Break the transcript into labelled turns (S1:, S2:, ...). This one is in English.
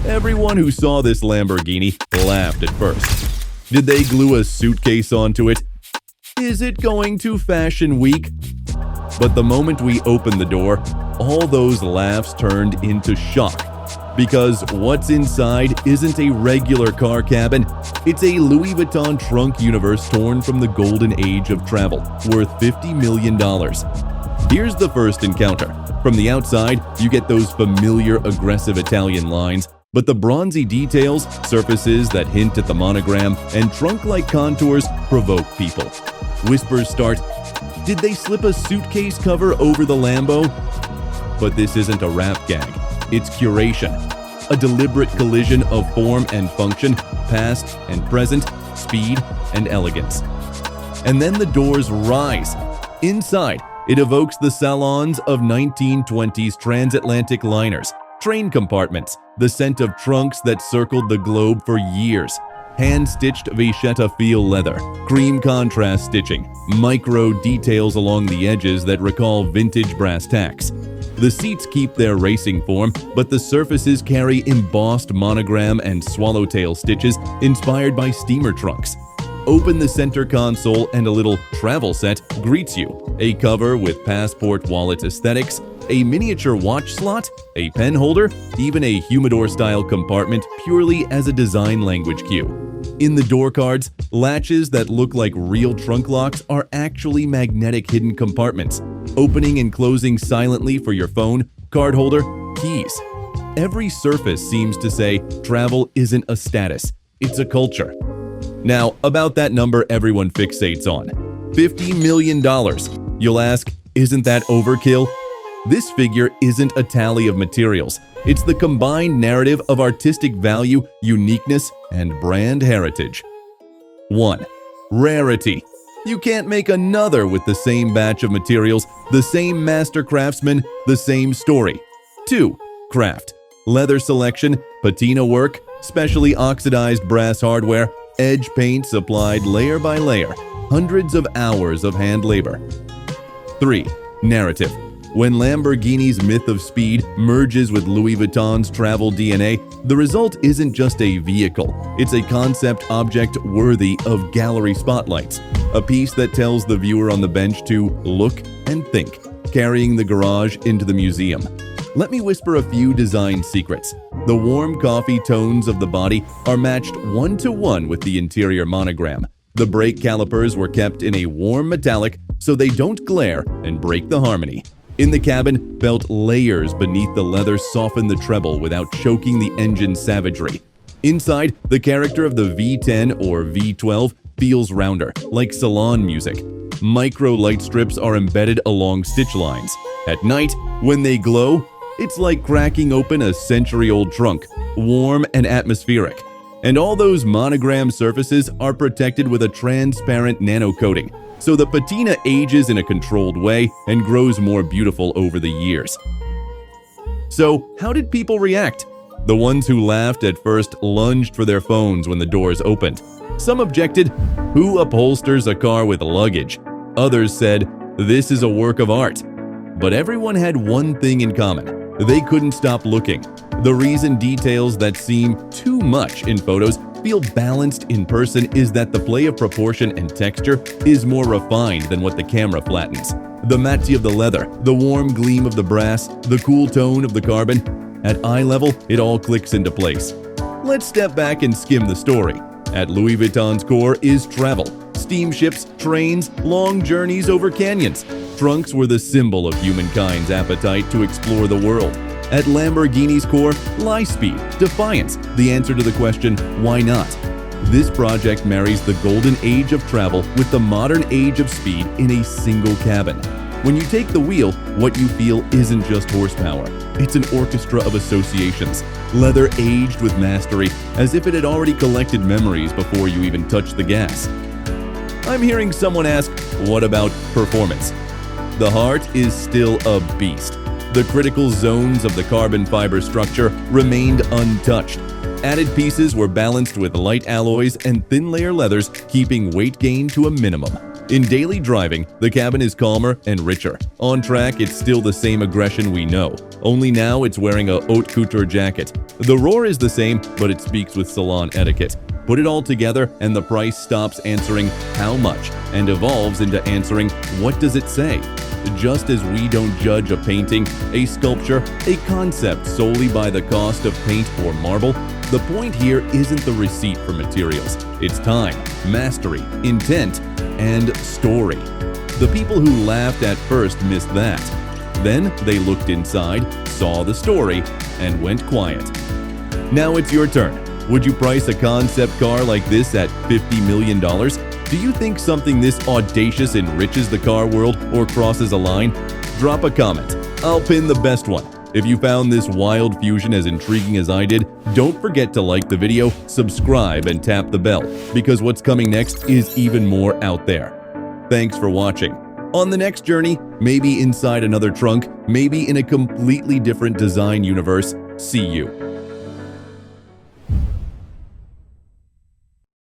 S1: Everyone who saw this Lamborghini laughed at first. Did they glue a suitcase onto it? Is it going to Fashion Week? But the moment we opened the door, all those laughs turned into shock. Because what's inside isn't a regular car cabin, it's a Louis Vuitton trunk universe torn from the golden age of travel, worth $50 million. Here's the first encounter. From the outside, you get those familiar aggressive Italian lines, but the bronzy details, surfaces that hint at the monogram, and trunk-like contours provoke people. Whispers start, did they slip a suitcase cover over the Lambo? But this isn't a rap gag, it's curation. A deliberate collision of form and function, past and present, speed and elegance. And then the doors rise. Inside, it evokes the salons of 1920s transatlantic liners, train compartments, the scent of trunks that circled the globe for years, hand-stitched Vachetta feel leather, cream contrast stitching, micro details along the edges that recall vintage brass tacks. The seats keep their racing form, but the surfaces carry embossed monogram and swallowtail stitches inspired by steamer trunks. Open the center console and a little travel set greets you. A cover with passport wallet aesthetics, a miniature watch slot, a pen holder, even a humidor-style compartment purely as a design language cue. In the door cards, latches that look like real trunk locks are actually magnetic hidden compartments, opening and closing silently for your phone, card holder, keys. Every surface seems to say travel isn't a status, it's a culture. Now, about that number everyone fixates on, $50 million. You'll ask, isn't that overkill? This figure isn't a tally of materials. It's the combined narrative of artistic value, uniqueness, and brand heritage. 1. Rarity. You can't make another with the same batch of materials, the same master craftsman, the same story. 2. Craft. Leather selection, patina work, specially oxidized brass hardware, edge paints applied layer by layer, hundreds of hours of hand labor. 3. Narrative. When Lamborghini's myth of speed merges with Louis Vuitton's travel DNA, the result isn't just a vehicle, it's a concept object worthy of gallery spotlights, a piece that tells the viewer on the bench to look and think, carrying the garage into the museum. Let me whisper a few design secrets. The warm coffee tones of the body are matched one-to-one with the interior monogram. The brake calipers were kept in a warm metallic so they don't glare and break the harmony. In the cabin, belt layers beneath the leather soften the treble without choking the engine's savagery. Inside, the character of the V10 or V12 feels rounder, like salon music. Micro light strips are embedded along stitch lines. At night, when they glow, it's like cracking open a century-old trunk, warm and atmospheric. And all those monogram surfaces are protected with a transparent nano coating, so the patina ages in a controlled way and grows more beautiful over the years. So, how did people react? The ones who laughed at first lunged for their phones when the doors opened. Some objected, who upholsters a car with luggage? Others said, this is a work of art. But everyone had one thing in common. They couldn't stop looking. The reason details that seem too much in photos feel balanced in person is that the play of proportion and texture is more refined than what the camera flattens. The matte of the leather, the warm gleam of the brass, the cool tone of the carbon. At eye level, it all clicks into place. Let's step back and skim the story. At Louis Vuitton's core is travel. Steamships, trains, long journeys over canyons. Trunks were the symbol of humankind's appetite to explore the world. At Lamborghini's core lie speed, defiance, the answer to the question, why not? This project marries the golden age of travel with the modern age of speed in a single cabin. When you take the wheel, what you feel isn't just horsepower. It's an orchestra of associations. Leather aged with mastery, as if it had already collected memories before you even touched the gas. I'm hearing someone ask, what about performance? The heart is still a beast. The critical zones of the carbon fiber structure remained untouched. Added pieces were balanced with light alloys and thin layer leathers, keeping weight gain to a minimum. In daily driving, the cabin is calmer and richer. On track, it's still the same aggression we know, only now it's wearing a haute couture jacket. The roar is the same, but it speaks with salon etiquette. Put it all together and the price stops answering how much and evolves into answering what does it say. Just as we don't judge a painting, a sculpture, a concept solely by the cost of paint or marble, the point here isn't the receipt for materials. It's time, mastery, intent, and story. The people who laughed at first missed that. Then they looked inside, saw the story, and went quiet. Now it's your turn. Would you price a concept car like this at $50 million? Do you think something this audacious enriches the car world or crosses a line? Drop a comment. I'll pin the best one. If you found this wild fusion as intriguing as I did, don't forget to like the video, subscribe, and tap the bell, because what's coming next is even more out there. Thanks for watching. On the next journey, maybe inside another trunk, maybe in a completely different design universe, see you.